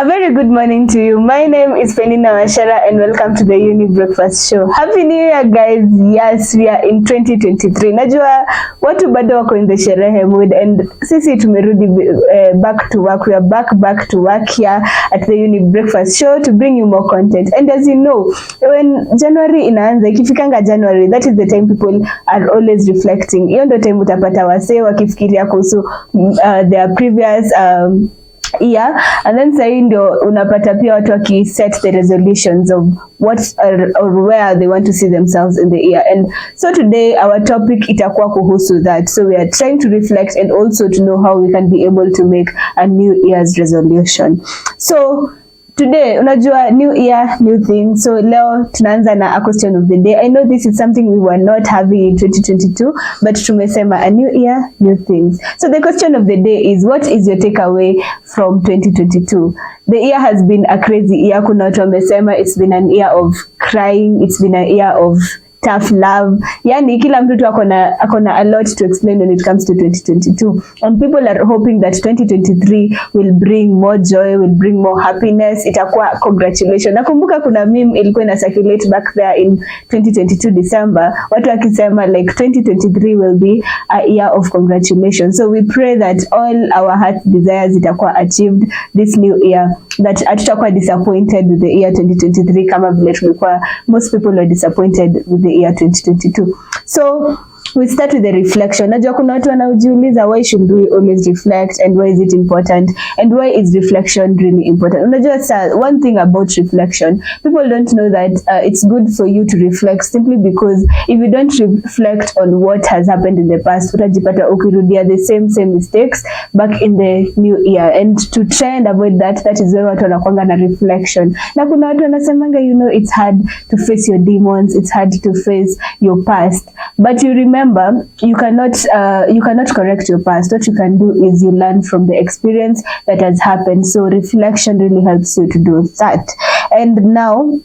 very good morning to you. My name is Peninah Wachera and welcome to the Younib Breakfast Show. Happy New Year guys. Yes, we are in 2023. Najua watu bado wako in the sherehe mood and sisi tumerudi back to work. We are back to work here at the Younib Breakfast Show to bring you more content. And as you know, when January inaanza, ikifikanga January, that is the time people are always reflecting. Hiyo ndio time utapata wasee wakifikiria kuhusu their previous year, and then sahi ndio unapata pia watu waki set the resolutions of what or where they want to see themselves in the year. And so today our topic itakuwa kuhusu that. So we are trying to reflect and also to know how we can be able to make a new year's resolution. So today, unajua new year, new things. So leo tunaanza na a question of the day. I know this is something we were not having in 2022, but tumesema a new year, new things. So the question of the day is, what is your takeaway from 2022? The year has been a crazy year. Kuna watu wamesema it's been an year of crying, it's been a year of tough love. Yani kila mtu akona a lot to explain when it comes to 2022. And people are hoping that 2023 will bring more joy, will bring more happiness. Itakuwa congratulations. Nakumbuka kuna meme ilikuwa ina circulate back there in 2022 December. Watu wakisema like 2023 will be a year of congratulations. So we pray that all our heart desires itakuwa achieved this new year. That hatutakuwa disappointed with the year 2023 kama vile tulikuwa most people were disappointed with the year 2022. So we start with the reflection. Najua kuna watu wanajiuliza, why should we always reflect and why is it important and why is reflection really important? Unajua one thing about reflection, people don't know that it's good for you to reflect simply because if you don't reflect on what has happened in the past, utajipata ukirudia the same mistakes back in the new year. And to try and avoid that is why watu wanakuanga na reflection. Na kuna watu wanasemanga, you know, it's hard to face your demons, it's hard to face your past, but you remember you cannot correct your past. What you can do is you learn from the experience that has happened. So reflection really helps you to do that. And now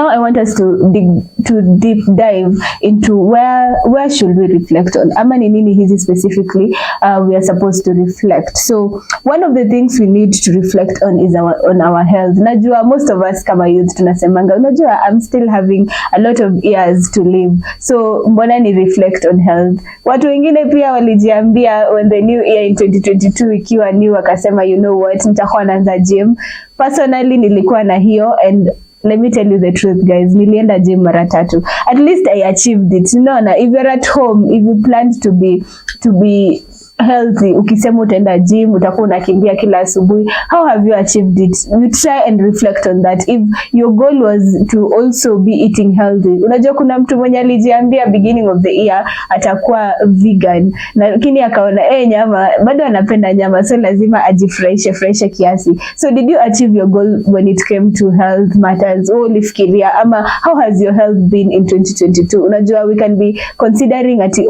I want us to deep dive into where should we reflect on. Ama ni nini hizi specifically we are supposed to reflect. So one of the things we need to reflect on is on our health. Najua most of us kama youth tunasemanga, unajua I'm still having a lot of years to live, so mbona ni reflect on health. Watu wengine pia walijiambia when the new year in 2022 ikiwa new, wakasema you know what, nitakuwa naanza gym. Personally nilikuwa na hiyo, and let me tell you the truth guys, nilienda gym mara 3. At least I achieved it. Unaona, if you're at home, if you plan to be healthy, ukisema utaenda gym, utakuwa unakimbia kila asubuhi, how have you achieved it? You try and reflect on that. If your goal was to also be eating healthy, unajua kuna mtu mwenye alijiambia beginning of the year atakuwa vegan, lakini akaona nyama bado anapenda nyama, so lazima ajifurahishe kiasi. So did you achieve your goal when it came to health matters? Ulifikiria ama how has your health been in 2022? Unajua we can be considering ati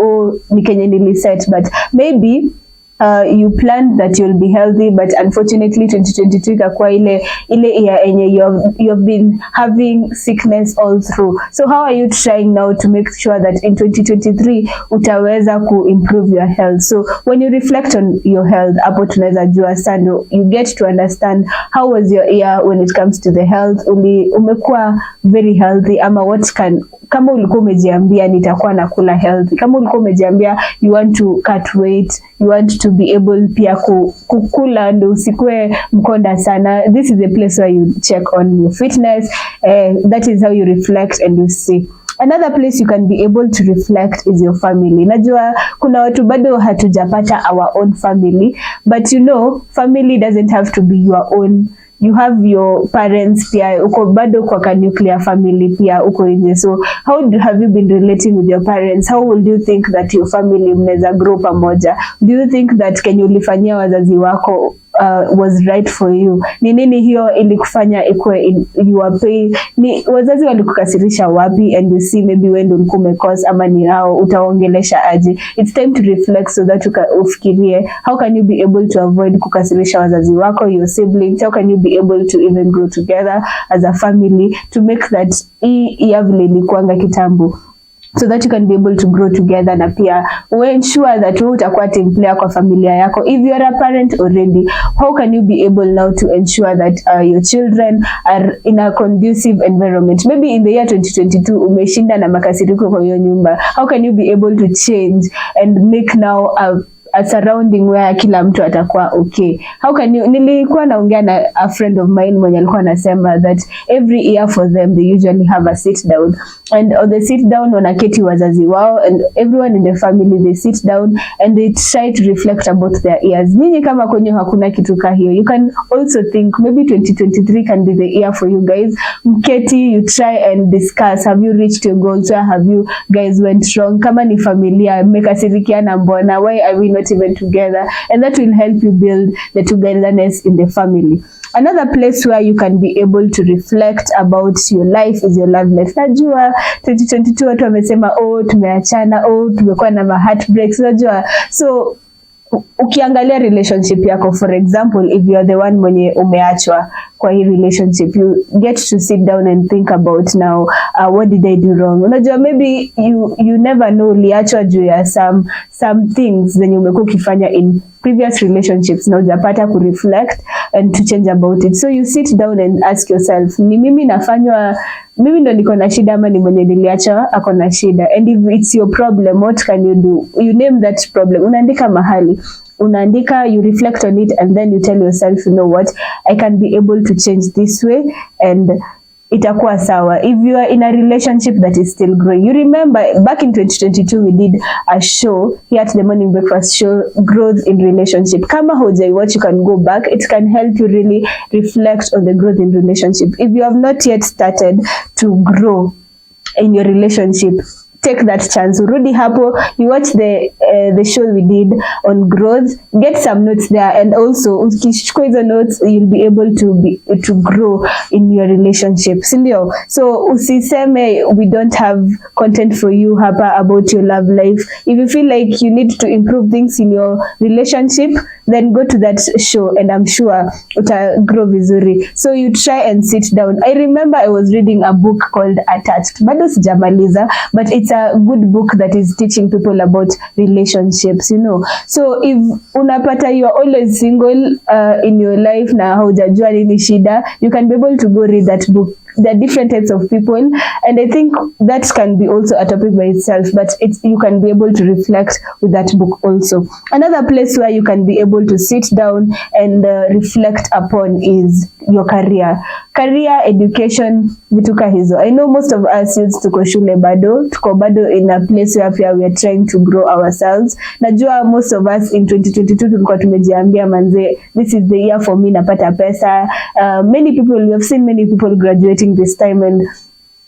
ni kenye niliset, but maybe you planned that you'll be healthy, but unfortunately 2022 ikakuwa ile year enye you have been having sickness all through. So how are you trying now to make sure that in 2023 utaweza improve your health? So when you reflect on your health, hapo tunaweza jua sana, you get to understand how was your year when it comes to the health. Umekuwa very healthy ama kama ulikuwa umejiambia nitakuwa nakula healthy, kama ulikuwa umejiambia you want to cut weight, you want to be able pia kukula ndo usikue mkonda sana, this is the place where you check on your fitness. That is how you reflect and you see. Another place you can be able to reflect is your family. Najua kuna watu bado hatujapata our own family, but you know family doesn't have to be your own. You have your parents pia, uko bado kwa nuclear family pia uko nje. So how have you been relating with your parents? How will you think that your family mnaweza grow pamoja? Do you think that kenye ulifanyia wazazi wako was right for you? Ni nini hiyo ilikufanya ikue your pain? Ni wazazi walikukasirisha wapi, and you see maybe when ulikuwa umekosa ama ni hao utaongelesha aje? It's time to reflect so that ufikirie how can you be able to avoid kukasirisha wazazi wako, your siblings. How can you be able to even grow together as a family to make that vile ilikuanga kitambo so that you can be able to grow together, na pia we ensure that wewe utakuwa team player kwa familia yako. If you are a parent already, how can you be able now to ensure that your children are in a conducive environment? Maybe in the year 2022 umeshinda na makasiriko kwa hiyo nyumba. How can you be able to change and make now a surrounding where kila mtu atakuwa okay? How can you, nilikuwa naongea na a friend of mine mwenye alikuwa anasema that every year for them they usually have a sit down, and on the sit down wanaketi wazazi wao and everyone in the family, they sit down and they try to reflect about their years. Ninyi kama kwenye hakuna kitu ka hiyo, you can also think maybe 2023 can be the year for you guys. Mketi, you try and discuss, have you reached your goals, where have you guys went wrong? Kama ni familia, mmekasirikiana mbona, why are we not even together? And that will help you build the togetherness in the family. Another place where you can be able to reflect about your life is your love life. Najua 2022 watu wamesema tumeachana, tumekuwa na heartbreaks, najua. So ukiangalia relationship yako, for example, if you are the one mwenye umeachwa kwa hii relationship, you get to sit down and think about now, what did I do wrong? Unajua, maybe you never know uliachwa juu ya some things zenye umekuwa ukifanya in previous relationships na hujapata ku reflect and to change about it. So you sit down and ask yourself, ni mimi mimi ndo niko na shida ama ni mwenye niliacha ako na shida? And if it's your problem, what can you do? You name that problem, unaandika mahali, you reflect on it, and then you tell yourself, you know what, I can be able to change this way and itakuwa sawa. If you are in a relationship that is still growing, you remember back in 2022 we did a show here at the Morning Breakfast Show, growth in relationship. Kama hujai watch, you can go back. It can help you really reflect on the growth in relationship. If you have not yet started to grow in your relationship, take that chance. Urudi hapo, you watch the show we did on growth, get some notes there, and also ukichukua hizo notes you'll be able to grow in your relationship, sindio? So usiseme we don't have content for you hapa about your love life. If you feel like you need to improve things in your relationship, then go to that show and I'm sure uta grow vizuri. So you try and sit down. I remember I was reading a book called Attached. Bado sijamaliza, but it's a good book that is teaching people about relationships, you know. So if unapata you are always single in your life na haujajua nini shida, you can be able to go read that book. There are different types of people, and I think that can be also a topic by itself, but you can be able to reflect with that book also. Another place where you can be able to sit down and reflect upon is your career, education, vituka hizo. I know most of us youths tuko shule bado, in a place where we are trying to grow ourselves. Najua most of us in 2022 tulikuwa tumejiambia manze, this is the year for me, napata pesa. Many people, we have seen many people graduating this time, and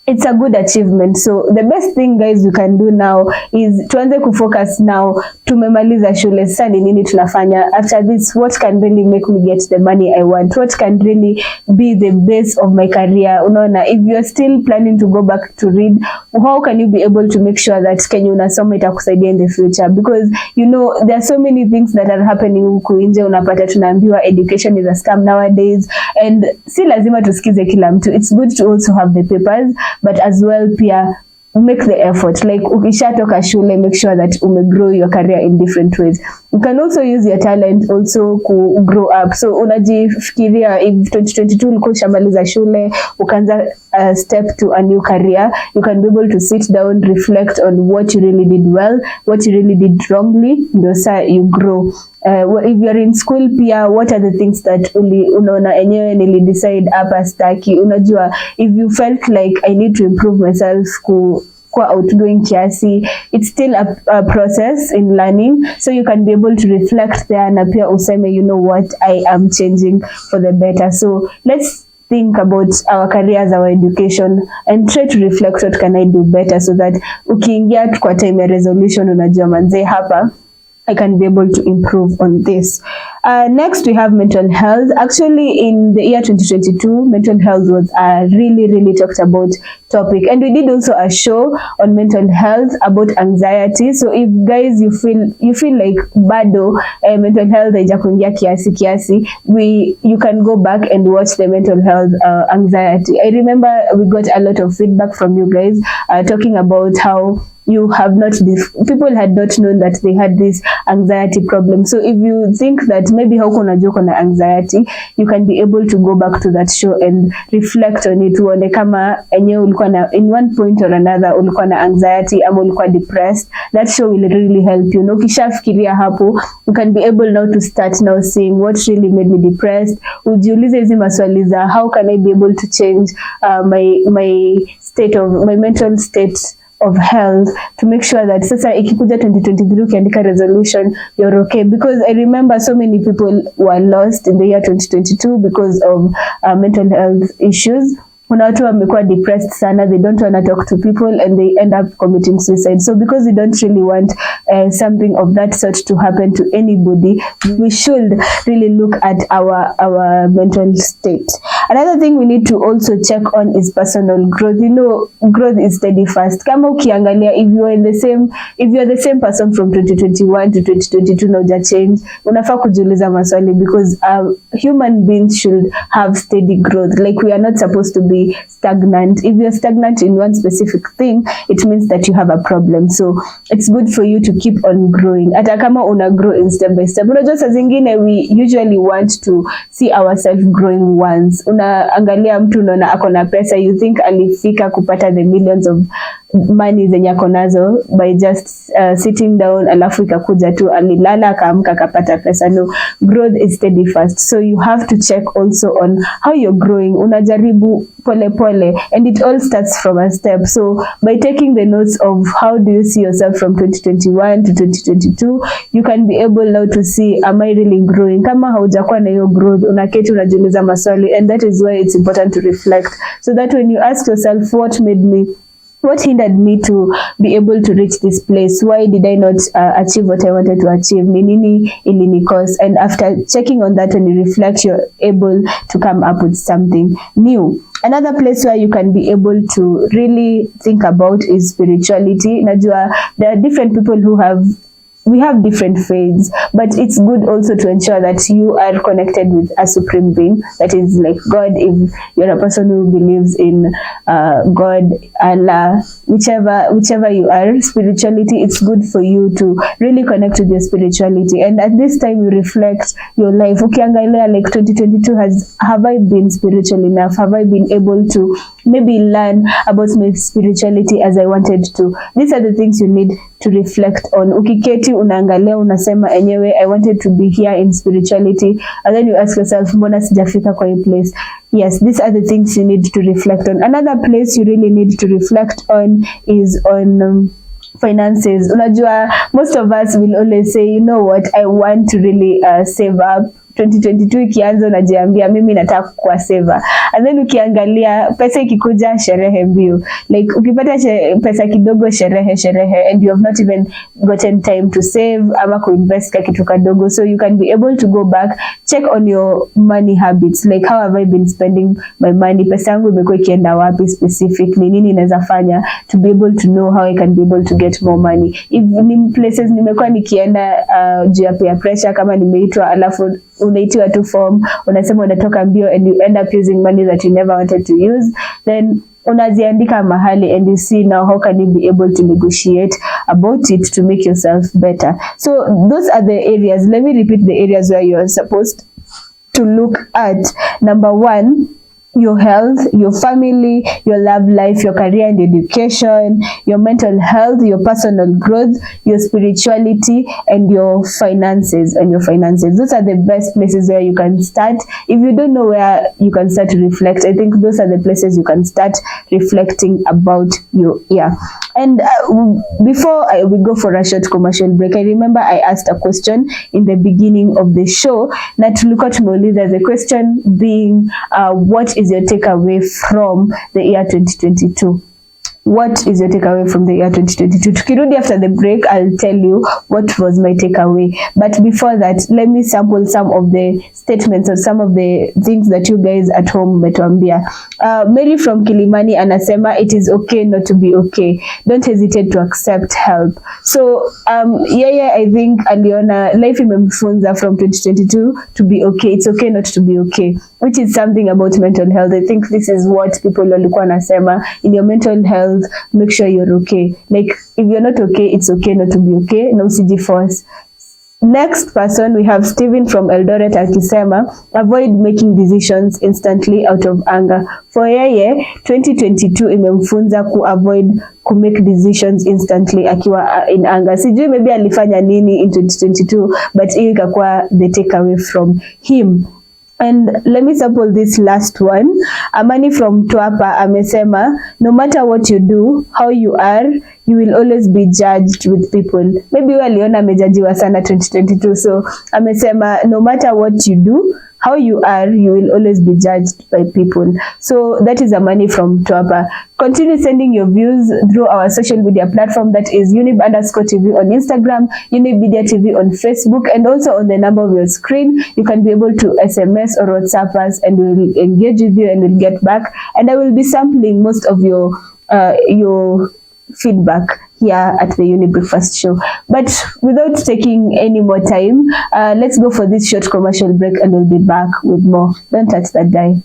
it's a good achievement. So the best thing guys you can do now is tuanze kufocus now. Tumemaliza shule, sasa ni nini tunafanya after this? What can really make me get the money I want? What can really be the base of my career? Unaona, if you are still planning to go back to read, how can you be able to make sure that Kenya unasoma itakusaidia in the future? Because you know there are so many things that are happening huku nje. Unapata tunaambiwa education is a scam nowadays, and si lazima tusikize kila mtu. It's good to also have the papers, but as well pia make the effort. Like ukishatoka shule, make sure that grow your career in different ways. You can also use your talent also to grow up. So unajifikiria if 2022 ulikuwa ushamaliza shule ukaanza step to a new career, you can be able to sit down, reflect on what you really did well, what you really did wrongly, ndio saa you grow. If you're in school pia, what are the things that unaona enyewe nilidecide hapa staki? Unajua, if you felt like I need to improve myself kwa outgoing kiasi, it's still a process in learning. So you can be able to reflect there na pia useme, you know what, I am changing for the better. So let's think about our careers, our education, and try to reflect what can I do better, so that ukiingia kwa time ya resolution unajua manze hapa I can be able to improve on this. Next, we have mental health. Actually, in the year 2022, mental health was a really talked about topic. And we did also a show on mental health about anxiety. So if guys, you feel like bado mental health haijakuingia kiasi, you can go back and watch the mental health anxiety. I remember we got a lot of feedback from you guys talking about how people had not known that they had this anxiety problem. So if you think that maybe hauko unajua uko na anxiety, you can be able to go back to that show and reflect on it, uone kama enyewe ulikuwa na in one point or another ulikuwa na anxiety ama ulikuwa depressed. That show will really help you. Ukishafikiria hapo, you can be able now to start now seeing what really made me depressed. Ujiulize hizi maswali za how can I be able to change my mental state of health to make sure that sasa ikikuja 2023 ukiandika resolution you're okay, because I remember so many people were lost in the year 2022 because of mental health issues. Kuna watu wamekuwa depressed sana, they don't want to talk to people and they end up committing suicide. So because we don't really want something of that sort to happen to anybody, we should really look at our mental state. Another thing we need to also check on is personal growth. Growth is steady fast. Kama ukiangalia, if you're the same person from 2021 to 2022 na uja change, unafaa kujiuliza maswali, because human beings should have steady growth. Like, we are not supposed to be stagnant. If you're stagnant in one specific thing, it means that you have a problem. So it's good for you to keep on growing. Hata kama una grow in step by step. Unajua saa zingine we usually want to see ourselves growing once. Unaangalia mtu unaona ako na pesa, you think alifika kupata the millions of money zenye ako nazo by just sitting down, alafu ikakuja tu alilala akaamka akapata pesa. No, growth is steady fast. So you have to check also on how you're growing. Unajaribu pole pole, and it all starts from a step. So by taking the notes of how do you see yourself from 2021 to 2022, you can be able now to see, am I really growing? Kama haujakuwa na hiyo growth, unaketi unajiuliza maswali, and that is why it's important to reflect, so that when you ask yourself what hindered me to be able to reach this place? Why did I not achieve what I wanted to achieve? Nini ilini cause? And after checking on that, when you reflect, you're able to come up with something new. Another place where you can be able to really think about is spirituality. Najua, there are different people we have different faiths, but it's good also to ensure that you are connected with a supreme being, that is like God. If you're a person who believes in God, Allah, whichever you are, spirituality, it's good for you to really connect with your spirituality. And at this time, you reflect your life. Ukiangalia, like 2022 have I been spiritual enough? Have I been able to maybe learn about my spirituality as I wanted to? These are the things you need to reflect on. Ukiketi unaangalia unasema enyewe, I wanted to be here in spirituality, and then you ask yourself, mbona sijafika kwa hii place? Yes, these are the things you need to reflect on. Another place you really need to reflect on is on finances. Unajua, most of us will always say, you know what, I want to really save up. 2022 ikianza unajiambia mimi nataka kuwa saver, and then ukiangalia pesa ikikuja sherehe mbio. Like, ukipata pesa kidogo sherehe, and you have not even gotten time to save ama kuinvest kwa kitu kadogo. So you can be able to go back, check on your money habits, like how have I been spending my money? Pesa yangu imekuwa ikienda wapi specifically? Nini naweza fanya to be able to know how I can be able to get more money? If ni places nimekuwa nikienda juu ya peer pressure, kama nimeitwa alafu unaitiwa tu form, unasema unatoka mbio, and you end up using money that you never wanted to use, then unaziandika mahali, and you see now how can you be able to negotiate about it to make yourself better. So those are the areas. Let me repeat the areas where you're supposed to look at. Number 1, your health, your family, your love life, your career and education, your mental health, your personal growth, your spirituality, and your finances. Those are the best places where you can start. If you don't know where you can start to reflect, I think those are the places you can start reflecting about your year. And before we go for a short commercial break, I remember I asked a question in the beginning of the show. Na tulikuwa tumeuliza, the question being, what is your takeaway from the year 2022? What is your takeaway from the year 2022? Tukirudi after the break, I'll tell you what was my takeaway. But before that, let me sample some of the statements or some of the things that you guys at home metuambia. Mary from Kilimani anasema, it is okay not to be okay. Don't hesitate to accept help. So, I think aliona life imemfunza from 2022 to be okay. It's okay not to be okay, which is something about mental health. I think this is what people walikuwa nasema. In your mental health, health, make sure you're okay. Like if you're not okay, it's okay not to be okay. No force. Next person we have Steven from Eldoret akisema avoid making decisions instantly out of anger. For yeye 2022 imemfunza avoid to make decisions instantly akiwa in anger. Sijui maybe alifanya nini in 2022 but hiyo ikakuwa the takeaway from him. And let me sample this last one. Amani from Twapa amesema no matter what you do, how you are, you will always be judged with people. Maybe waliona amejajiwa sana 2022, so amesema no matter what you do, how you are, you will always be judged by people. So that is Amani from Twapa. Continue sending your views through our social media platform, that is Younib_TV on Instagram, Younib Media TV on Facebook, and also on the number of your screen. You can be able to SMS or WhatsApp us and we'll engage with you and we'll get back. And I will be sampling most of your feedback here at the Younib Breakfast Show. But without taking any more time, let's go for this short commercial break and we'll be back with more. Don't touch that dial.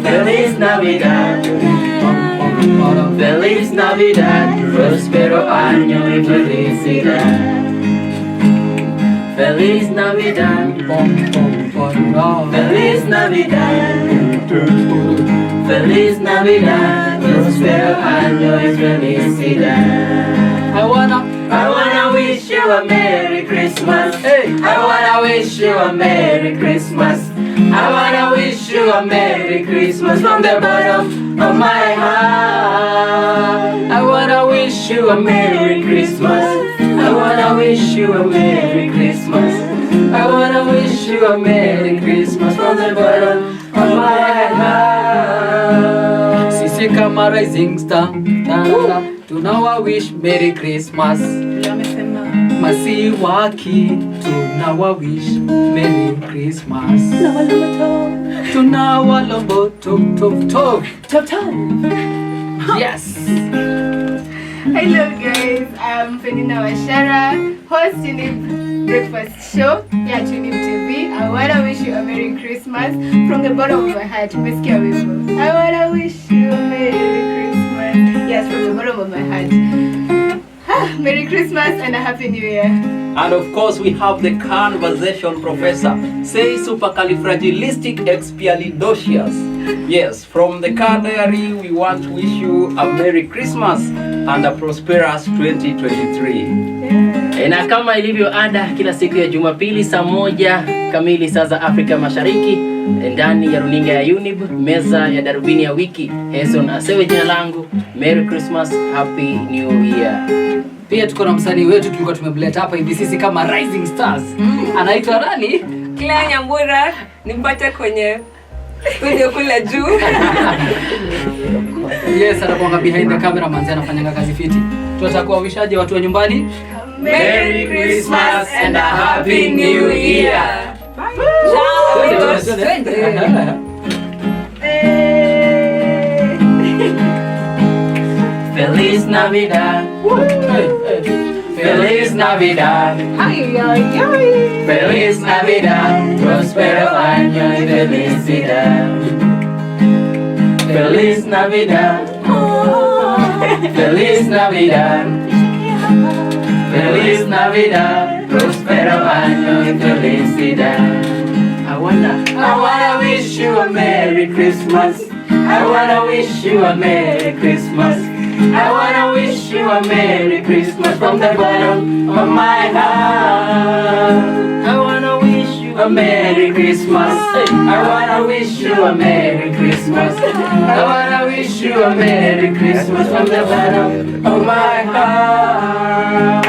Feliz Navidad, Feliz Navidad, próspero año y felicidad. Feliz Navidad, Feliz Navidad, Feliz Navidad, próspero año y felicidad. I wanna wish you a Merry Christmas. Hey. I wanna wish you a Merry Christmas. I wanna wish you a Merry Christmas from the bottom of my heart. I wanna wish you a Merry Christmas. I wanna wish you a Merry Christmas. I wanna wish you a Merry Christmas from the bottom of my heart. Sisi kama rising star, tunawa wish Merry Christmas. Masiwaki, tunawa wish Merry Christmas. Tunawa lombo top. Yes. Hello guys, I'm Peninah Wachera, host Younib Breakfast Show here at Younib TV. I wanna wish you a Merry Christmas from the bottom of my heart. I wanna wish you a Merry Christmas. Yes, from the bottom of my heart. Merry Christmas and a Happy New Year. And of course we have the conversation professor. Say supercalifragilisticexpialidocious. Yes, from the car diary we want to wish you a Merry Christmas and a prosperous 2023. Na kama ilivyo ada kila siku ya Jumapili saa 1 kamili saa za Afrika Mashariki ndani ya runinga ya Younib, meza ya darubini ya wiki. Heson asewe jina langu. Merry Christmas, Happy New Year. Pia tuko na msanii wetu tulikuwa tumemleta hapa hivi sisi kama Rising Stars. Anaitwa nani? Claire Nyambura, nimpate kwenye studio kule juu. Yes, anakuanga behind the camera, manzi anafanya kazi fiti. Tunataka kuwawishaje watu wa nyumbani? Merry Christmas and a Happy New Year. Feliz Navidad. Feliz Navidad. Feliz Navidad. Prospero año y felicidad. Feliz Navidad. Feliz Navidad. Feliz Navidad. Prospero año y felicidad. I wanna wish you a Merry Christmas. I wanna wish you a Merry Christmas. I wanna wish you a Merry Christmas from the bottom of my heart. I wanna wish you a Merry Christmas. I wanna wish you a Merry Christmas. I wanna wish you a Merry Christmas from the bottom of my heart.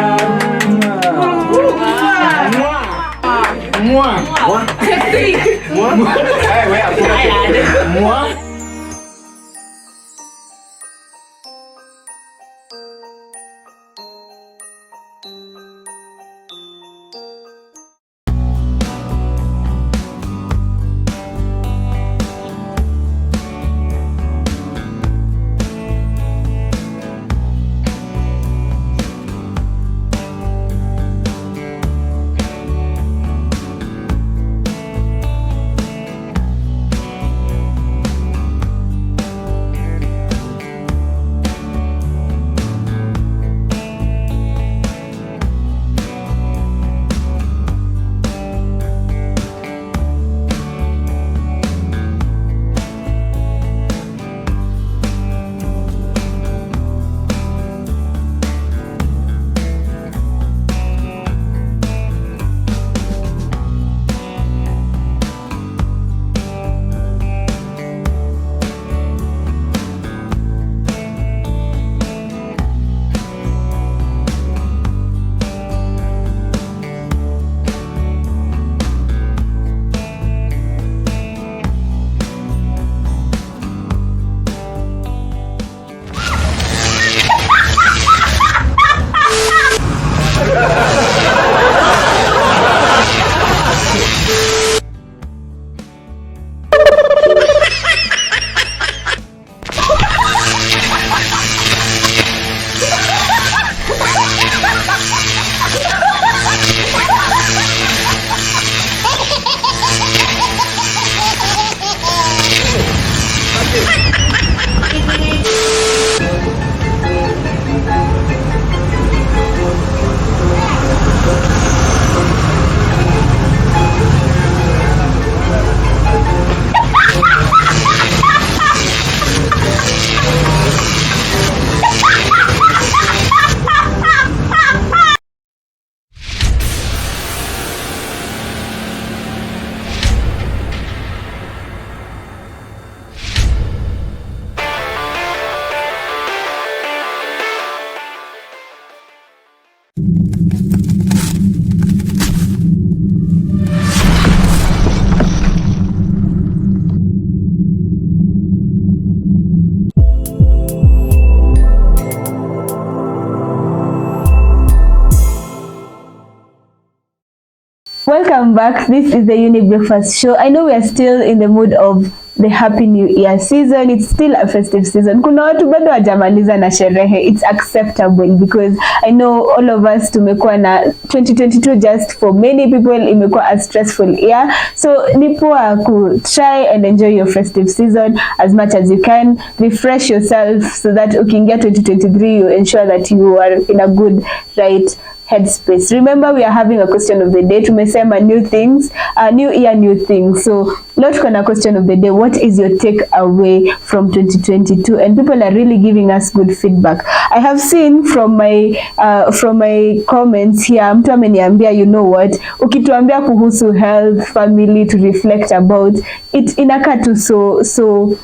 Welcome back. This is the Younib Breakfast Show. I know we are still in the mood of the Happy New Year season. It's still a festive season. Kuna watu bado hawajamaliza na sherehe. It's acceptable because I know all of us tumekuwa na 2022 just for many people imekuwa a stressful year. So ni poa ku try and enjoy your festive season as much as you can. Refresh yourself so that ukiingia 2023 you ensure that you are in a good right headspace. Remember, we are having a question of the day. Tumesema new things, new year, new things. So leo tuko na question of the day. What is your take away from 2022? And people are really giving us good feedback. I have seen from my comments here, mtu ameniambia, you know what, ukituambia kuhusu health, family to reflect about it, inakaa tu so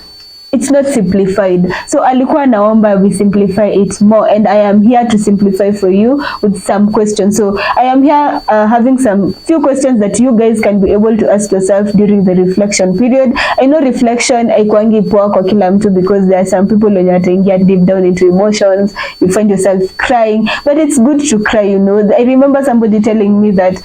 it's not simplified. So alikuwa naomba we simplify it more, and I am here to simplify for you with some questions. So I am here having some few questions that you guys can be able to ask yourself during the reflection period. I know reflection haikuangi poa kwa kila mtu because there are some people when you wataingia deep down into emotions, you find yourself crying, but it's good to cry, you know. I remember somebody telling me that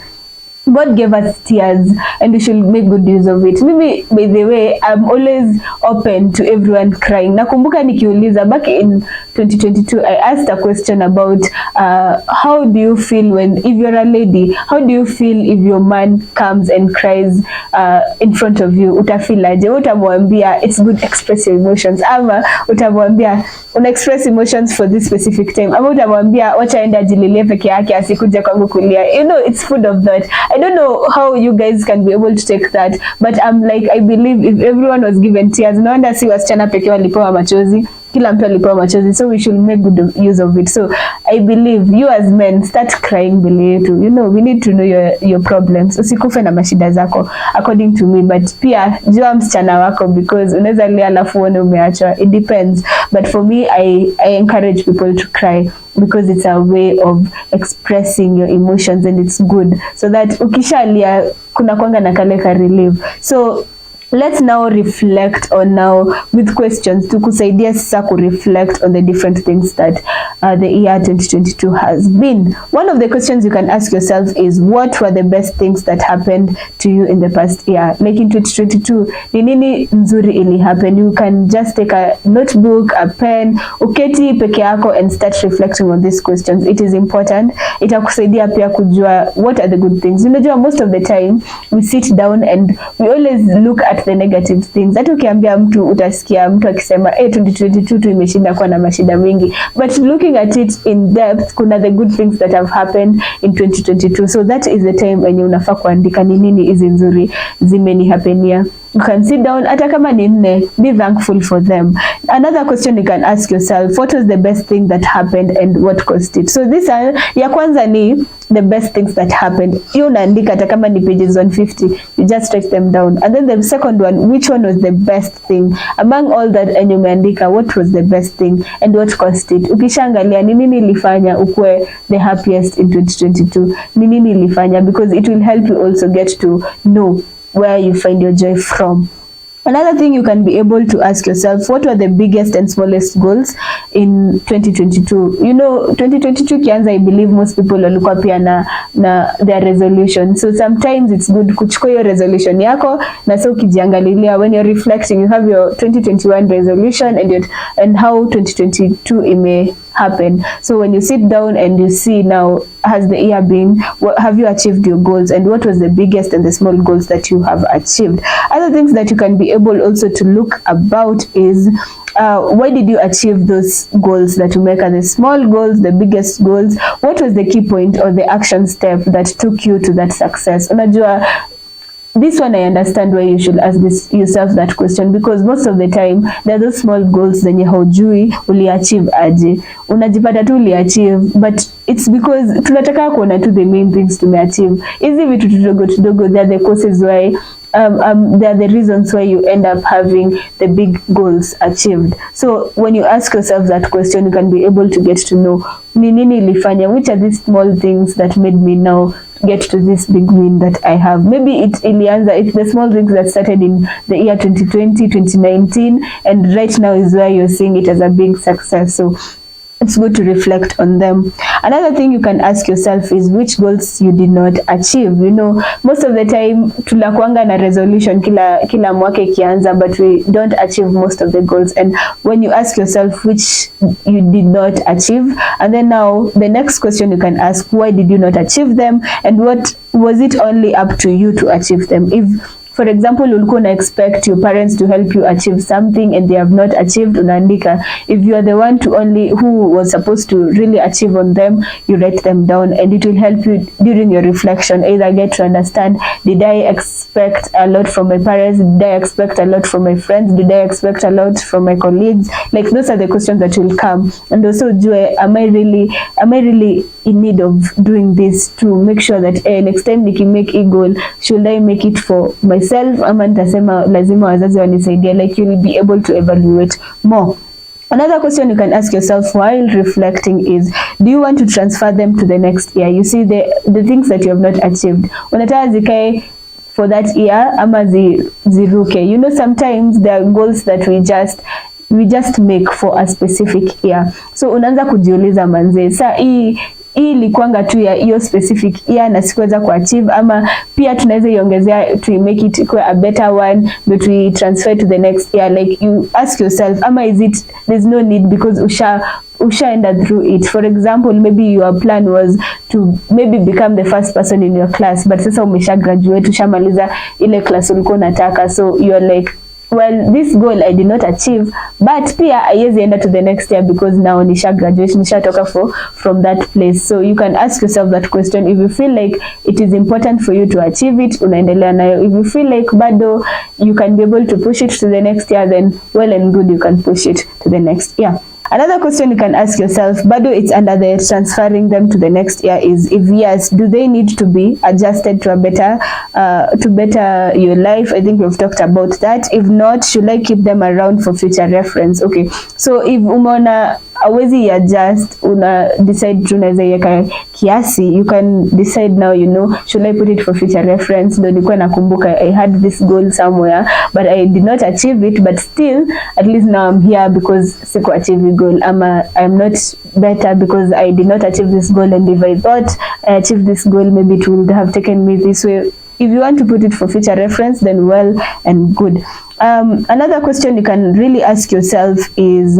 God gave us tears and we should make good use of it. Maybe, by the way, I'm always open to everyone crying. Nakumbuka nikiuliza back in 2022, I asked a question about how do you feel if you're a lady, how do you feel if your man comes and cries in front of you? Utafeel aje? Utamwambia it's good, express your emotions, ama utamwambia una express emotions for this specific time, ama utamwambia wacha enda jililie peke yake asikuje kwangu kulia? You know, it's food of that. I don't know how you guys can be able to take that, but I'm like, I believe if everyone was given tears, no wonder si wasichana pekee walipewa machozi, kila mtu alipewa machozi, so we should make good use of it. So I believe you as men start crying mbele yetu. You know, we need to know your problems. Usikufe na mashida zako according to me, but pia jua msichana wako because unaweza lia alafu uone umeachwa. It depends, but for me I encourage people to cry because it's a way of expressing your emotions and it's good so that ukishalia kuna kwanga na kale ka relief. So let's now reflect on now with questions to kusaidia sasa ku reflect on the different things that the year 2022 has been. One of the questions you can ask yourself is, what were the best things that happened to you in the past year? Like in 2022, ni nini nzuri ili happen? You can just take a notebook, a pen, uketi peke yako and start reflecting on these questions. It is important. Itakusaidia pia kujua what are the good things. Unajua, most of the time we sit down and we always look at the negative things. Hata ukiambia mtu utasikia mtu akisema 2022 tu imeshinda kwa na mashida mingi, but looking at it in depth, kuna the good things that have happened in 2022. So that is the time when unafaa kuandika ni nini hizi nzuri zimeni hapenia. You can sit down, hata kama ni nne, be thankful for them. Another question you can ask yourself, what was the best thing that happened and what caused it? So this ya kwanza ni the best things that happened. You unaandika hata kama ni pages 150, you just write them down. And then the second one, which one was the best thing? Among all that and umeandika, what was the best thing and what caused it? Ukishaangalia ni nini ilifanya ukue the happiest in 2022? Ni nini ilifanya? Because it will help you also get to know where you find your joy from. Another thing you can be able to ask yourself, what were the biggest and smallest goals in 2022? You know, 2022 kianza, I believe most people walikuwa pia na their resolution. So sometimes it's good kuchukua hiyo resolution yako na so ukijiangalilia, when you're reflecting, you have your 2021 resolution and how 2022 ime happen. So when you sit down and you see now, has the year been, have you achieved your goals, and what was the biggest and the small goals that you have achieved? Other things that you can be able also to look about is why did you achieve those goals that you make, are the small goals, the biggest goals? What was the key point or the action step that took you to that success? Unajua, this one I understand why you should ask yourself that question, because most of the time there are those small goals zenye haujui uliachieve aje. Unajipata tu uliachieve, but it's because tunataka kuona tu the main things tumeachieve. Hizi vitu tudogo they are the causes why they are the reasons why you end up having the big goals achieved. So when you ask yourself that question, you can be able to get to know ni nini ilifanya, which are these small things that made me now get to this big win that I have. Maybe it's the small things that started in the year 2020, 2019, and right now is where you're seeing it as a big success. So it's good to reflect on them. Another thing you can ask yourself is which goals you did not achieve. You know, most of the time tunakuanga na resolution kila mwaka ikianza, but we don't achieve most of the goals. And when you ask yourself which you did not achieve, and then now the next question you can ask, why did you not achieve them, and what was it only up to you to achieve them? If for example, ulikuwa una expect your parents to help you achieve something and they have not achieved, unaandika. If you are the one who was supposed to really achieve on them, you write them down, and it will help you during your reflection. Either get to understand, did I expect a lot from my parents? Did I expect a lot from my friends? Did I expect a lot from my colleagues? Like, those are the questions that will come. And also, am I really in need of doing this, to make sure that next time nikimake a goal, should I make it for myself ama nitasema lazima wazazi wanisaidia? Like, you'll be able to evaluate more. Another question you can ask yourself while reflecting is, do you want to transfer them to the next year? You see, the things that you have not achieved, unataka zikae for that year ama ziruke. You know, sometimes there are goals that we just make for a specific year. So unaanza kujiuliza, manze, saa hii ilikuanga tu ya hiyo specific year na sikuweza kuachieve, ama pia tunaweza iongezea to make it kwa a better one, but we transfer to the next year. Like, you ask yourself, ama is it there's no need because ushaenda through it. For example, maybe your plan was to maybe become the first person in your class, but sasa umesha graduate, ushamaliza ile class ulikuwa unataka, so you're like, well, this goal I did not achieve, but pia haiwezi enda to the next year because now nisha graduate, nisha toka from that place. So you can ask yourself that question. If you feel like it is important for you to achieve it, unaendelea nayo. If you feel like bado you can be able to push it to the next year, then well and good, you can push it to the next year. Another question you can ask yourself, bado it's under the transferring them to the next year, is if yes, do they need to be adjusted to better your life? I think we've talked about that. If not, should I keep them around for future reference? Okay, so if umeona awezi adjust, una decide tunaweza yeka kiasi, you can decide now, you know, should I put it for future reference? Ndio nilikuwa nakumbuka I had this goal somewhere but I did not achieve it, but still at least now I'm here because siku achieve the goal. I'm not better because I did not achieve this goal, and if I thought I achieved this goal, maybe it would have taken me this way. If you want to put it for future reference, then well and good. Another question you can really ask yourself is,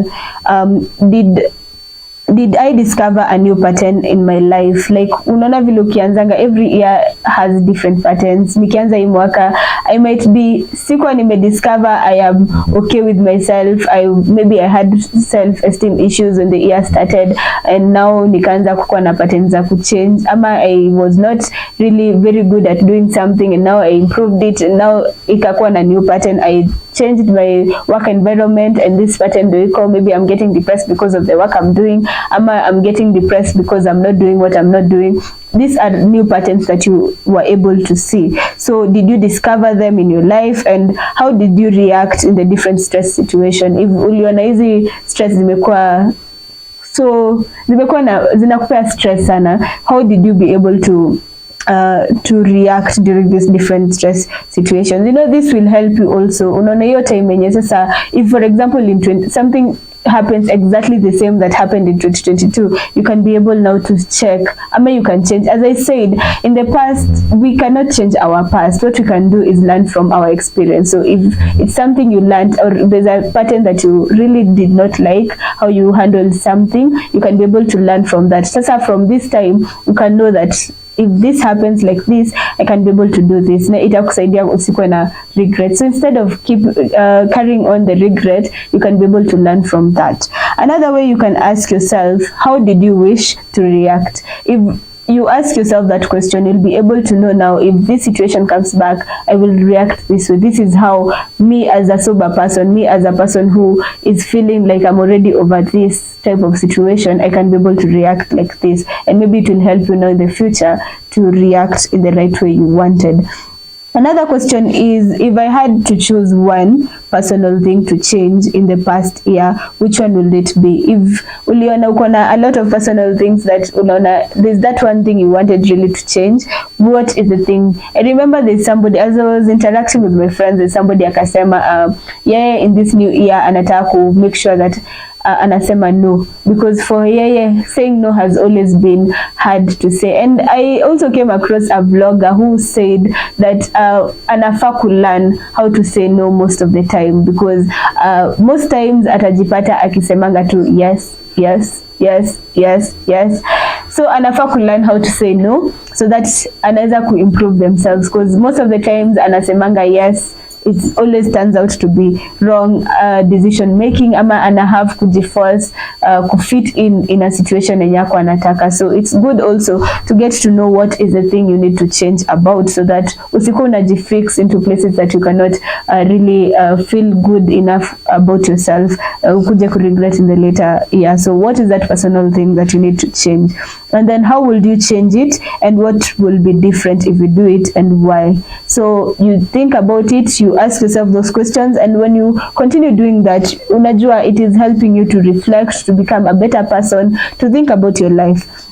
did I discover a new pattern in my life? Like, unaona vile ukianzanga, every year has different patterns. Nikianza hii mwaka, I might be sikuwa discover I am okay with myself. Maybe I had self-esteem issues when the year started, and now nikaanza kukuwa na patterns za kuchange. Ama I was not really very good at doing something, and now I improved it, and now ikakuwa na new pattern. I changed my work environment, and this pattern do you call, maybe I'm getting depressed because of the work I'm doing, I'm getting depressed because I'm not doing what I'm not doing. These are new patterns that you were able to see. So did you discover them in your life, and how did you react in the different stress situation? If uliona hizi stress zimekuwa zinakupea stress sana, how did you be able to react during this different stress situations? You know, this will help you also. Unaona hiyo time yenye sasa, if for example in something happens exactly the same that happened in 2022, you can be able now to check, you can change. As I said, in the past, we cannot change our past. What we can do is learn from our experience. So if it's something you learned, or there's a pattern that you really did not like, how you handled something, you can be able to learn from that. So from this time, you can know that if this happens like this, I can be able to do this. Na itakusaidia usikuwe na regret. So instead of carrying on the regret, you can be able to learn from that. Another way you can ask yourself, how did you wish to react? If you ask yourself that question, you'll be able to know now, if this situation comes back, I will react this way. This is how me as a sober person, me as a person who is feeling like I'm already over this type of situation, I can be able to react like this. And maybe it will help you now in the future to react in the right way you wanted. Another question is, if I had to choose one personal thing to change in the past year, which one will it be? If uliona uko na a lot of personal things that unaona there's that one thing you wanted really to change, what is the thing? I remember there's somebody, as I was interacting with my friends, there's somebody akasema in this new year anataka ku make sure that anasema no, because for yeye saying no has always been hard to say. And I also came across a vlogger who said that anafaa kulearn how to say no most of the time, because most times atajipata akisemanga tu yes, yes, yes, yes, yes. So anafaa kulearn how to say no so that anaweza kuimprove themselves, because most of the times anasemanga yes, it always turns out to be wrong decision making, ama ana have kujiforce kufit in a situation yenye yako anataka. So it's good also to get to know what is the thing you need to change about, so that usikuwa unajifix into places that you cannot really feel good enough about yourself, ukuje ku regret in the later year. So what is that personal thing that you need to change, and then how will you change it, and what will be different if you do it, and why? So you think about it, you ask yourself those questions, and when you continue doing that, unajua it is helping you to reflect, to become a better person, to think about your life.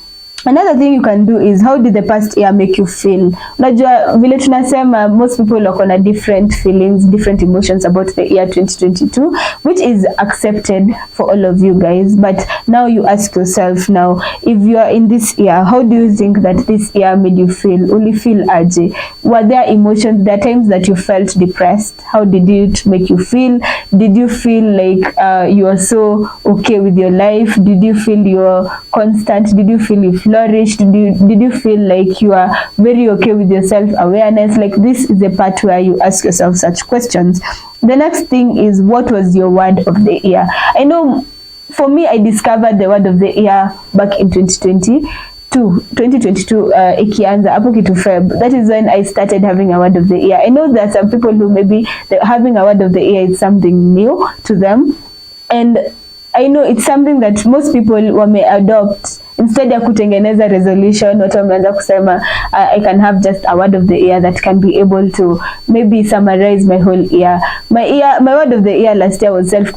Another thing you can do is, how did the past year make you feel? Unajua vile tunasema, most people wako na different feelings, different emotions about the year 2022, which is accepted for all of you guys. But now you ask yourself, now if you are in this year, how do you think that this year made you feel? Uli feel aje? Were there emotions? There are times that you felt depressed. How did it make you feel? Did you feel like you are so okay with your life? Did you feel you are constant? Did you feel you flourished? Did you feel like you are very okay with your self-awareness? Like, this is the part where you ask yourself such questions. The next thing is, what was your word of the year? I know for me, I discovered the word of the year back in 2022 ikianza hapo kitu Feb. That is when I started having a word of the year. I know there are some people who maybe having a word of the year is something new to them, and I know it's something that most people wame adopt. Instead ya kutengeneza resolution, watu wameanza kusema I can have just a word of the year that can be able to maybe summarize my whole year. My word of the year last year was self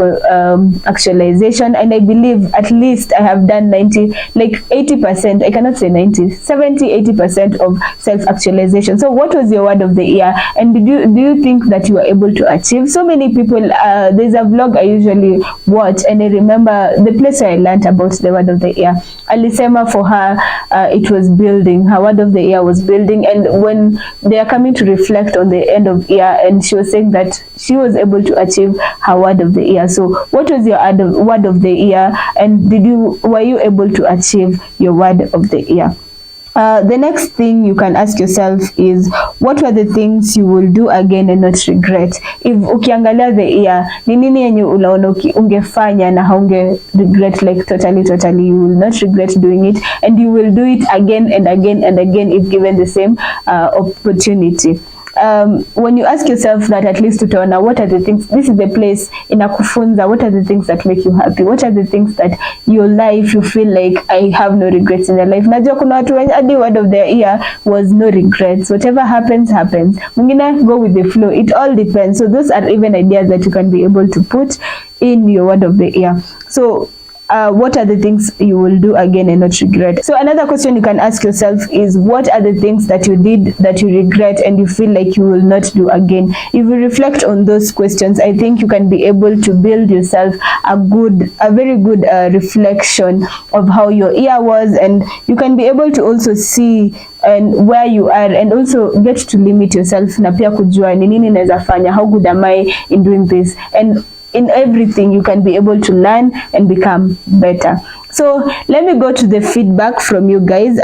actualization, and I believe at least I have done 80%, I cannot say 90, 70-80% of self actualization. So what was your word of the year, and do you think that you were able to achieve? So many people, there's a vlog I usually watch, and I remember the place where I learned about the word of the year. Alisema for her, it was building. Her word of the year was building, and when they are coming to reflect on the end of year, and she was saying that she was able to achieve her word of the year. So what was your word of the year, and were you able to achieve your word of the year? The next thing you can ask yourself is, what were the things you will do again and not regret? If ukiangalia the year, ni nini yenye unaona ungefanya na haunge regret, like totally you will not regret doing it, and you will do it again and again and again if given the same opportunity. When you ask yourself that, at least utaona what are the things, this is the place inakufunza, what are the things that make you happy, what are the things that your life you feel like I have no regrets in their life. Najua kuna watu hadi word of their year was no regrets, whatever happens. Mwingine go with the flow, it all depends. So those are even ideas that you can be able to put in your word of the year. So what are the things you will do again and not regret? So another question you can ask yourself is, what are the things that you did that you regret and you feel like you will not do again? If you reflect on those questions, I think you can be able to build yourself a very good reflection of how your year was, and you can be able to also see and where you are, and also get to limit yourself, na pia kujua ni nini naweza fanya, how good am I in doing this, and in everything you can be able to learn and become better. So let me go to the feedback from you guys.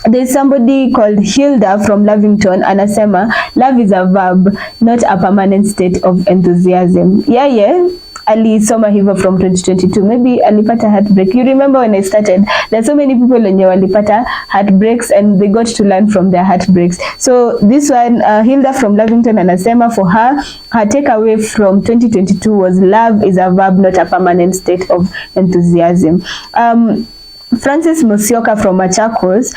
There's somebody called Hilda from Lavington, anasema love is a verb, not a permanent state of enthusiasm. Yeah. Alisoma hivyo from 2022. Maybe alipata heartbreak. You remember when I started, there are so many people wenye walipata heartbreaks and they got to learn from their heartbreaks. So this one, Hilda from Lavington anasema for her takeaway from 2022 was, love is a verb, not a permanent state of enthusiasm. Francis Musioka from Machakos,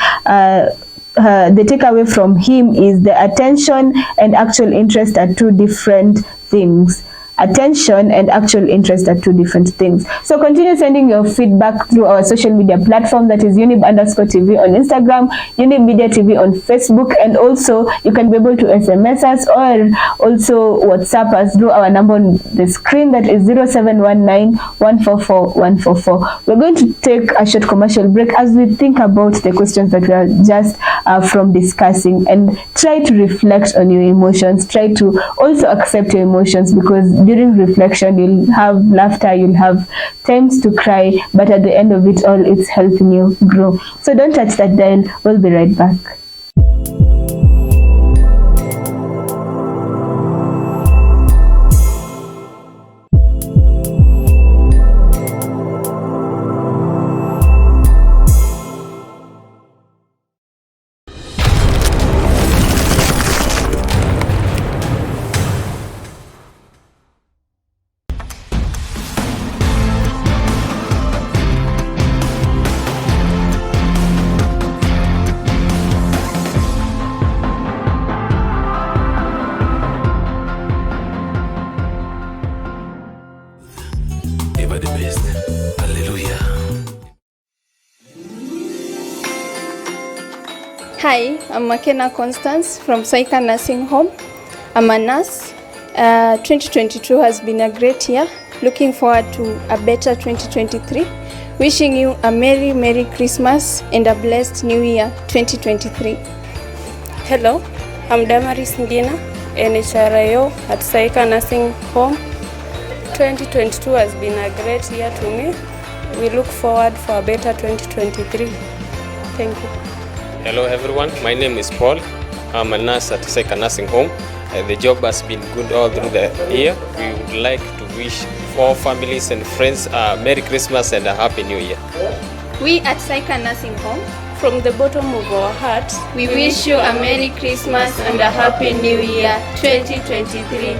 the takeaway from him is, the attention and actual interest are two different things. attention and actual interest are two different things. So continue sending your feedback through our social media platform, that is Younib_TV on Instagram, Younib Media TV on Facebook, and also you can be able to SMS us or also WhatsApp us through our number on the screen, that is 0719 144 144. We're going to take a short commercial break as we think about the questions that we are just from discussing, and try to reflect on your emotions. Try to also accept your emotions, because during reflection you'll have laughter, you'll have times to cry, but at the end of it all, it's helping you grow. So don't touch that dial. We'll be right back. Hi, I'm Peninah Constance from Saika Nursing Home. I'm a nurse. 2022 has been a great year. Looking forward to a better 2023. Wishing you a Merry Christmas and a blessed New Year 2023. Hello, I'm Damaris Ngina, NHRIO at Saika Nursing Home. 2022 has been a great year to me. We look forward for a better 2023. Thank you. Hello everyone, my name is Paul. I'm a nurse at Saika Nursing Home. The job has been good all through the year. We would like to wish all families and friends a Merry Christmas and a Happy New Year. We at Saika Nursing Home, From the bottom of our hearts, we wish you a Merry Christmas and a Happy New Year 2023.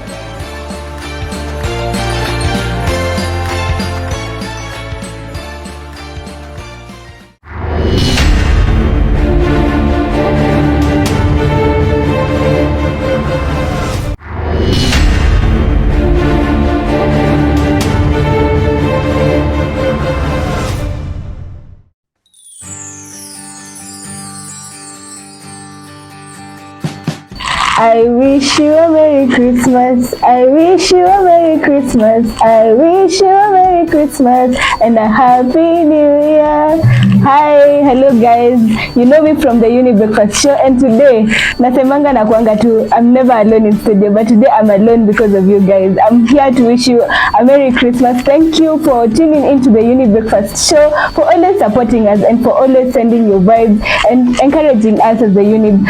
I wish you a Merry Christmas. I wish you a Merry Christmas. I wish you a Merry Christmas and a Happy New Year. Hi, hello guys. You know me from the Younib Breakfast Show, and today nasemanga na kuanga tu, I'm never alone in studio, but today I'm alone because of you guys. I'm here to wish you a Merry Christmas. Thank you for tuning into the Younib Breakfast Show, for always supporting us and for always sending your vibes and encouraging us as the Younib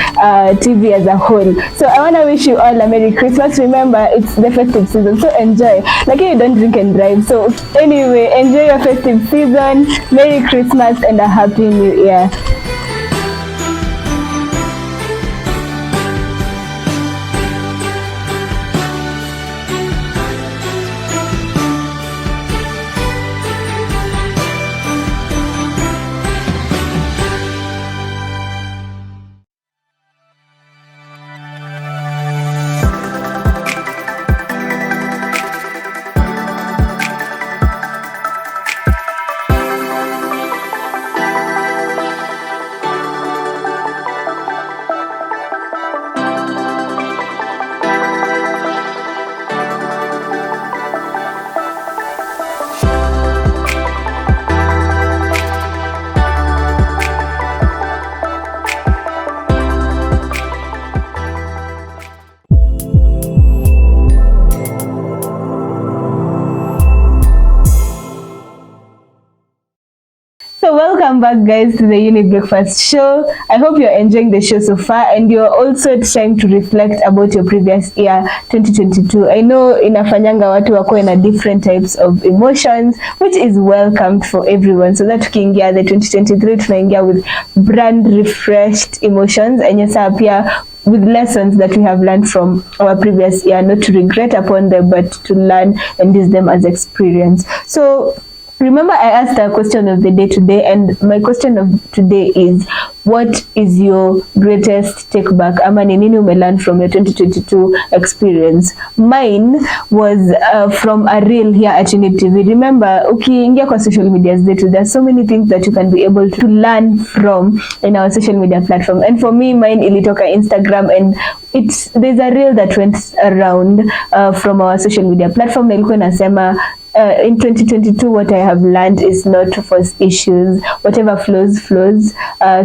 TV as a whole. So I want to wish you all a Merry Christmas. Remember, it's the festive season, so enjoy. Like, you don't drink and drive. So anyway, enjoy your festive season. Merry Christmas and a Happy New Year. So welcome back guys to the Younib Breakfast Show. I hope you're enjoying the show so far and you're also trying to reflect about your previous year 2022. I know inafanyanga watu wako na different types of emotions, which is welcomed for everyone, so that tukiingia the 2023 tunaingia with brand refreshed emotions and yesa pia with lessons that we have learned from our previous year, not to regret upon them but to learn and use them as experience. So Remember, I asked a question of the day today, and my question of today is, what is your greatest take back? Ama ni nini umelearn from your 2022 experience? Mine was from a reel here at Younib TV. Remember, ukiingia kwa social media zetu, there's so many things that you can be able to learn from in our social media platform. And for me, mine ilitoka Instagram, and there's a reel that went around from our social media platform na ilikuwa inasema in 2022 what I have learned is not to force issues. Whatever flows.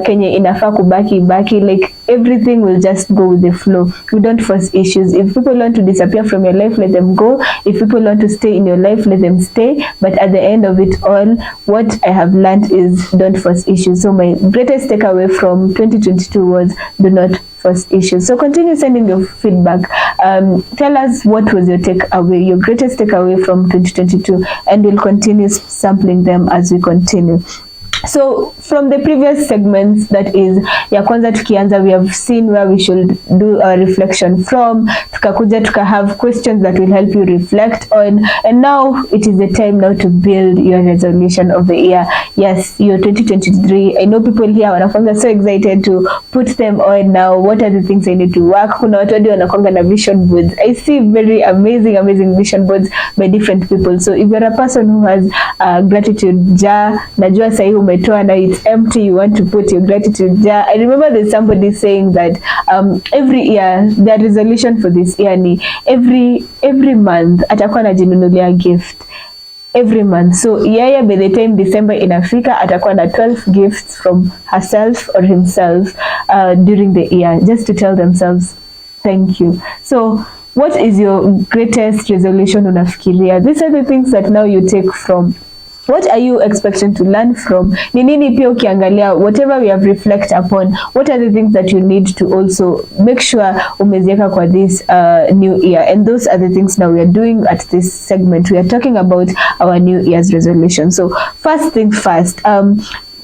Kenye inafaa kubaki baki, like everything will just go with the flow. We don't force issues. If people want to disappear from your life, let them go. If people want to stay in your life, let them stay. But at the end of it all, what I have learned is don't force issues. So my greatest takeaway from 2022 was do not force issues. So continue sending your feedback. Tell us what was your takeaway, your greatest takeaway from 2022, and we'll continue sampling them as we continue. So from the previous segments, that is ya kwanza tukianza, we have seen where we should do a reflection from, tukakuja tuka have questions that will help you reflect on, and now it is the time now to build your resolution of the year. Yes, your 2023. I know people here wanakwanga so excited to put them on now. What are the things I need to work? Kuna watu hadi wanakwanga na vision boards. I see very amazing vision boards by different people. So if you're a person who has gratitude jar, najua sahi umetoa na it's empty, you want to put your gratitude jar. I remember there's somebody saying that every year the resolution for this year ni every month atakuwa anajinunulia gift every month. So yeye by the time December inafika atakuwa na 12 gifts from herself or himself during the year, just to tell themselves thank you. So what is your greatest resolution unafikiria? These are the things that now you take from. What are you expecting to learn from? Ni nini pia ukiangalia, whatever we have reflect upon, what are the things that you need to also make sure umeziweka kwa this new year? And those are the things now we are doing at this segment. We are talking about our New Year's resolution. So first things first,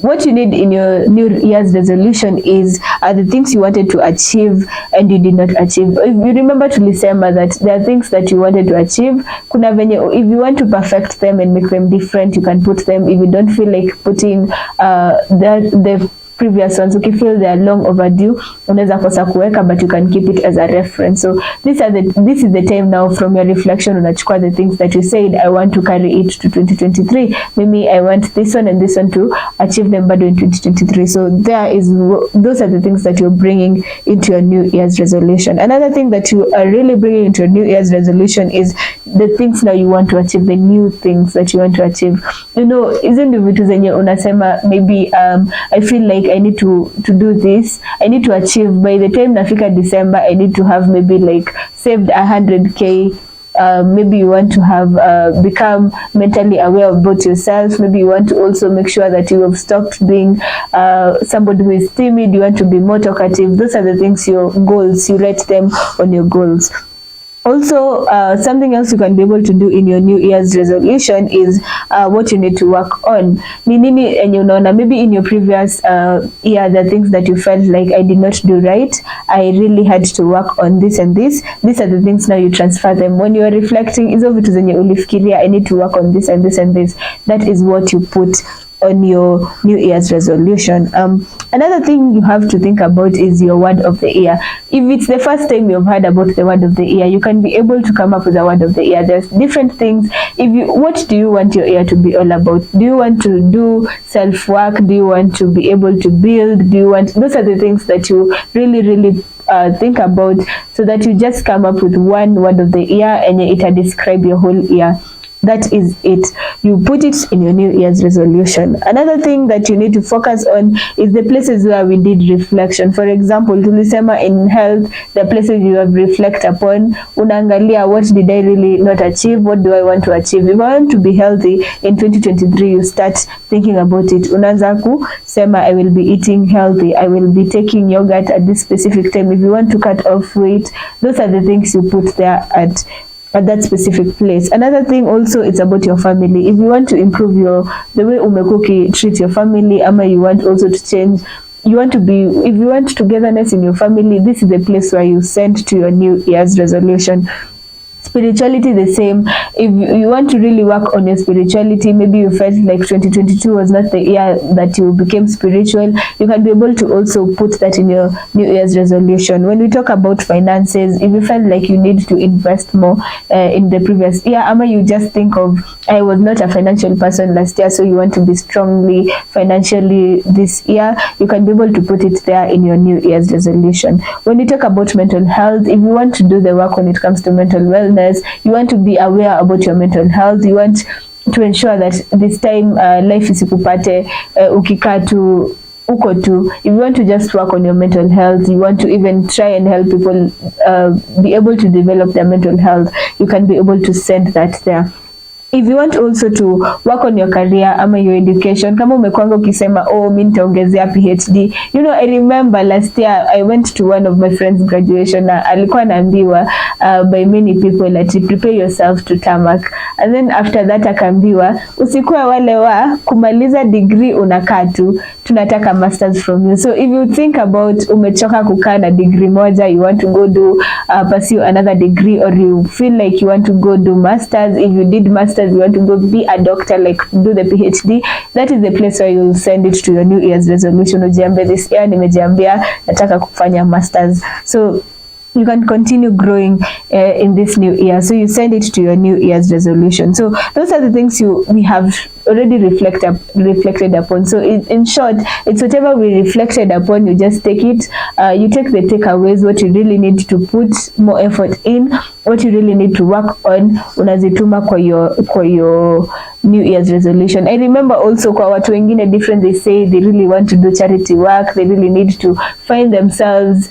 what you need in your New Year's resolution is the things you wanted to achieve and you did not achieve. If you remember tulisema that there are things that you wanted to achieve. Kuna venye, if you want to perfect them and make them different, you can put them. If you don't feel like putting the previous ones, ukifeel they are long overdue, unaweza kosa kuweka, but you can keep it as a reference. So this is the time now from your reflection, unachukua the things that you said I want to carry it to 2023. Maybe I want this one and this one to achieve them bado in 2023. So those are the things that you're bringing into your New Year's resolution. Another thing that you are really bringing into your New Year's resolution is the things now you want to achieve, the new things that you want to achieve. You know, hizi ndio vitu zenye unasema maybe I feel like I need to do this, I need to achieve by the time nafika December, I need to have maybe like saved 100k. Maybe you want to have become mentally aware about yourself. Maybe you want to also make sure that you have stopped being somebody who is timid. You want to be more talkative. Those are the things, your goals, you write them on your goals. Also, something else you can be able to do in your New Year's resolution is what you need to work on. Ni nini enye unaona, maybe in your previous year, the things that you felt like I did not do right, I really had to work on this and this. These are the things now you transfer them. When you are reflecting, hizo vitu zenye ulifikiria I need to work on this and this and this, that is what you put on your New Year's resolution. Another thing you have to think about is your word of the year. If it's the first time you've heard about the word of the year, you can be able to come up with a word of the year. There's different things. What do you want your year to be all about? Do you want to do self-work? Do you want to be able to build? Those are the things that you really think about, so that you just come up with one word of the year and it will describe your whole year. That is it. You put it in your New Year's resolution. Another thing that you need to focus on is the places where we did reflection. For example, tulisema in health, the places you have reflect upon. Unaangalia, what did I really not achieve? What do I want to achieve? If I want to be healthy in 2023, you start thinking about it. Unaanza kusema, I will be eating healthy. I will be taking yogurt at this specific time. If you want to cut off weight, those are the things you put there at that specific place. Another thing also, it's about your family. If you want to improve the way umekuwa treat your family, ama you want also to change, if you want togetherness in your family, this is the place where you send to your New Year's resolution. spirituality the same. If you want to really work on your spirituality, maybe you felt like 2022 was not the year that you became spiritual, you can be able to also put that in your New Year's resolution. When we talk about finances, if you felt like you need to invest more in the previous year, ama you just think of, I was not a financial person last year, so you want to be strongly financially this year, you can be able to put it there in your New Year's resolution. When we talk about mental health, if you want to do the work when it comes to mental wellness, you want to be aware about your mental health, you want to ensure that this time life isikupate ukikaa tu uko tu. If you want to just work on your mental health, you want to even try and help people be able to develop their mental health, you can be able to send that there. If you want also to work on your career ama your education, kama umekwanga ukisema mimi nitaongezea PhD. You know, I remember last year I went to one of my friends' graduation na alikuwa anaambiwa by many people that prepare yourself to tarmac, and then after that akaambiwa usikuwe wale wa kumaliza degree unakaa tu, tunataka masters from you. So if you think about umechoka kukaa na degree moja, you want to go do pursue another degree, or you feel like you want to go do masters, if you did masters you want to go be a doctor, like do the PhD, that is the place where you'll send it to your New Year's resolution. Ujiambie this year nimejiambia nataka kufanya masters, so you can continue growing in this new year, so you send it to your New Year's resolution. So those are the things we have already reflected upon. So in short, it's whatever we reflected upon, you just take it, you take the takeaways, what you really need to put more effort in, what you really need to work on, unazituma kwa your New Year's resolution. I remember also kwa watu wengine different, they say they really want to do charity work, they really need to find themselves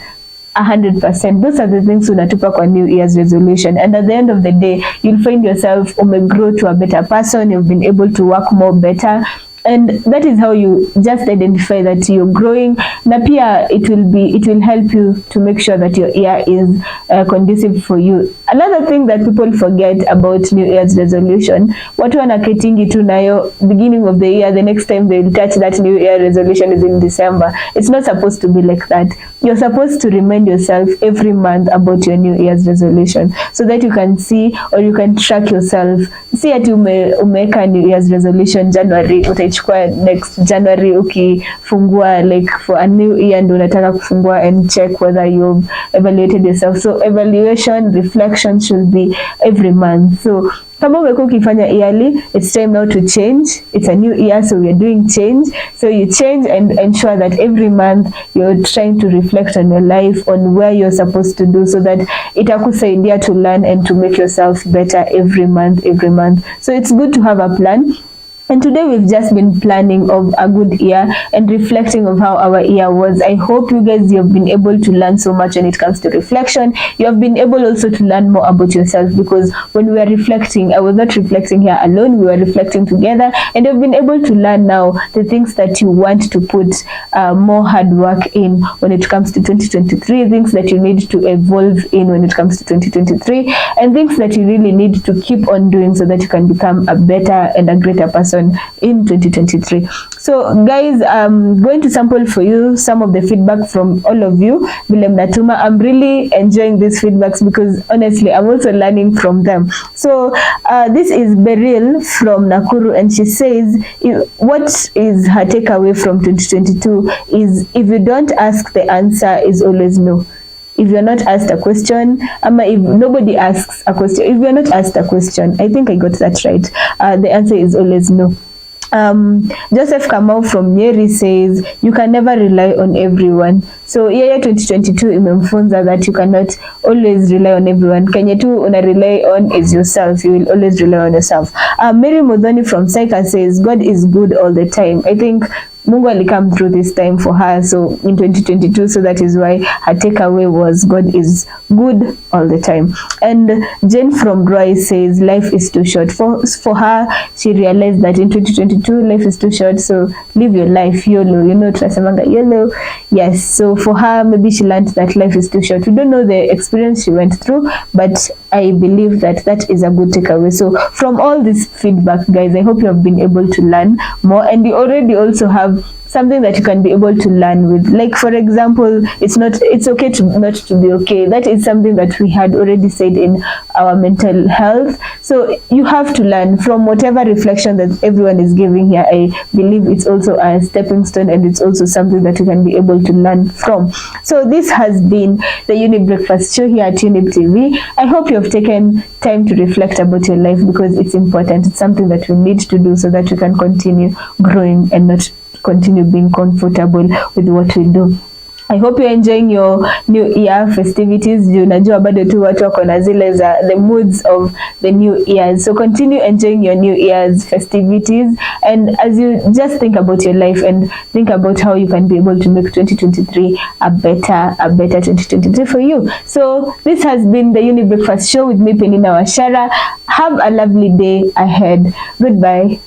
100%. Those are the things unatupa kwa New Year's resolution, and at the end of the day you'll find yourself grow to a better person, you've been able to work more better, and that is how you just identify that you're growing. Na pia it will help you to make sure that your year is conducive for you. Another thing that people forget about New Year's resolution, watu wanaketingi tu nayo beginning of the year, the next time they'll touch that New Year resolution is in December. It's not supposed to be like that. You're supposed to remind yourself every month about your New Year's resolution, so that you can see or you can track yourself. See ati umeweka New Year's resolution January, utaichukua next January ukifungua like for a new year ndio unataka kufungua and check whether you've evaluated yourself. So evaluation, reflection should be every month. So kama umekuwa ukifanya yearly, it's time now to change. It's a new year, so we are doing change. So you change and ensure that every month you're trying to reflect on your life, on where you're supposed to do, so that itakusaidia to learn and to make yourself better every month. So it's good to have a plan. And today we've just been planning of a good year and reflecting of how our year was. I hope you guys, you have been able to learn so much when it comes to reflection. You have been able also to learn more about yourself, because when we were reflecting, I was not reflecting here alone, we were reflecting together, and you've been able to learn now the things that you want to put more hard work in when it comes to 2023, things that you need to evolve in when it comes to 2023, and things that you really need to keep on doing so that you can become a better and a greater person in 2023. So guys, I'm going to sample for you some of the feedback from all of you. Willem Natuma, I'm really enjoying these feedbacks because honestly I'm also learning from them. So this is Beryl from Nakuru, and she says what is her takeaway from 2022 is, if you don't ask, the answer is always no. If you're not asked a question, if nobody asks a question, if you're not asked a question, I think I got that right, the answer is always no. Joseph Kamau from Nyeri says you can never rely on everyone. So yeah, 2022 imemfunza that you cannot always rely on everyone. Kenye tu una rely on is yourself. You will always rely on yourself. Mary Modoni from Saika says God is good all the time. I think Mungu alikam through this time for her, so in 2022, so that is why her takeaway was God is good all the time. And Jane from Roy says life is too short. For her, she realized that in 2022 life is too short, so live your life, YOLO. You know, tunasemanga YOLO. Yes, so for her, maybe she learned that life is too short. We don't know the experience she went through, but I believe that that is a good takeaway. So from all this feedback, guys, I hope you have been able to learn more, and you already also have something that you can be able to learn with. Like, for example, it's okay to not to be okay. That is something that we had already said in our mental health. So you have to learn from whatever reflection that everyone is giving here. I believe it's also a stepping stone, and it's also something that you can be able to learn from. So this has been the Younib Breakfast Show here at Younib TV. I hope you have taken time to reflect about your life, because it's important. It's something that we need to do so that we can continue growing and not continue being comfortable with what we do. I hope you're enjoying your new year festivities. Unajua bado tu watu wako na zile za the moods of the new years. So continue enjoying your new year's festivities, and as you just think about your life and think about how you can be able to make 2023 a better 2023 for you. So this has been the Younib Breakfast Show with me, Peninah Wachera. Have a lovely day ahead. Goodbye.